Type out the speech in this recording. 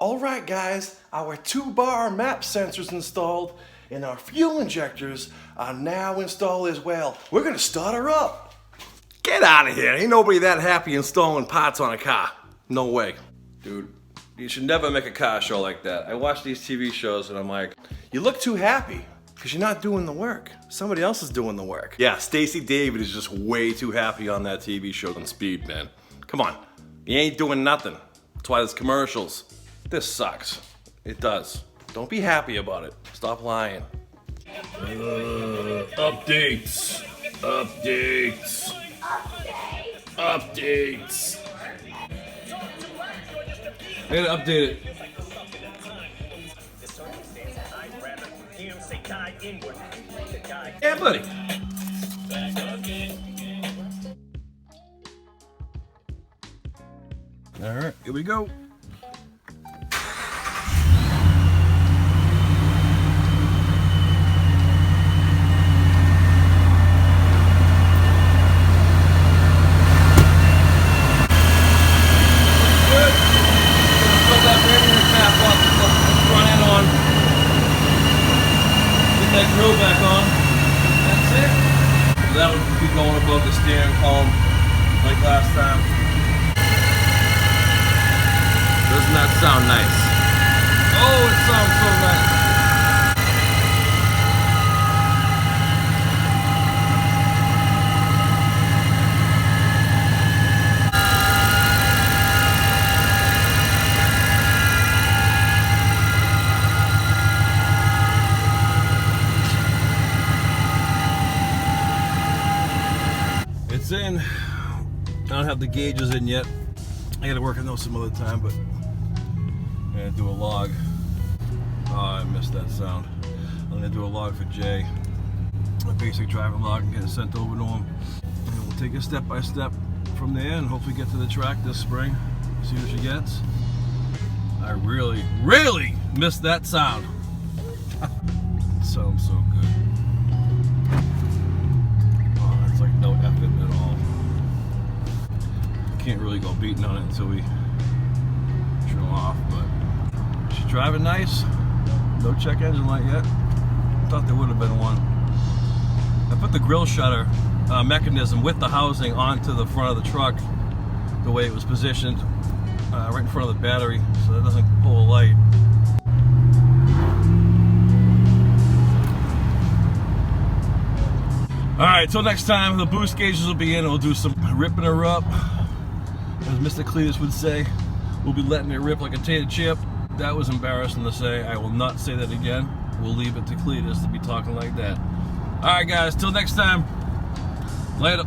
Alright guys, our 2-bar map sensors installed and our fuel injectors are now installed as well. We're gonna start her up. Get out of here. Ain't nobody that happy installing parts on a car. No way. Dude, you should never make a car show like that. I watch these TV shows and I'm like, You look too happy because you're not doing the work. Somebody else is doing the work. yeah, Stacey David is just way too happy on that TV show on Speed, man. Come on. He ain't doing nothing. That's why there's commercials. This sucks. It does. Don't be happy about it. Stop lying. Updates. Updates. Updates. I gotta update it. Yeah, buddy. All right, here we go. Grill back on. That's it. That'll be going above the steering column like last time. Doesn't that sound nice? Oh, it sounds so nice. It's in. I don't have the gauges in yet. I gotta work on those some other time, but I'm gonna do a log. Oh, I missed that sound. I'm gonna do a log for Jay, a basic driving log, and get it sent over to him. And we'll take it step by step from there and hopefully get to the track this spring, see what she gets. I really, really missed that sound. It sounds so good. Like no effort at all. Can't really go beating on it until we show off, but she's driving nice. No check engine light yet. Thought there would have been one. I put the grill shutter mechanism with the housing onto the front of the truck the way it was positioned, right in front of the battery, so that doesn't pull a light. Alright, till next time, the boost gauges will be in and we'll do some ripping her up. As Mr. Cletus would say, we'll be letting it rip like a tater chip. That was embarrassing to say. I will not say that again. We'll leave it to Cletus to be talking like that. Alright guys, till next time. Later.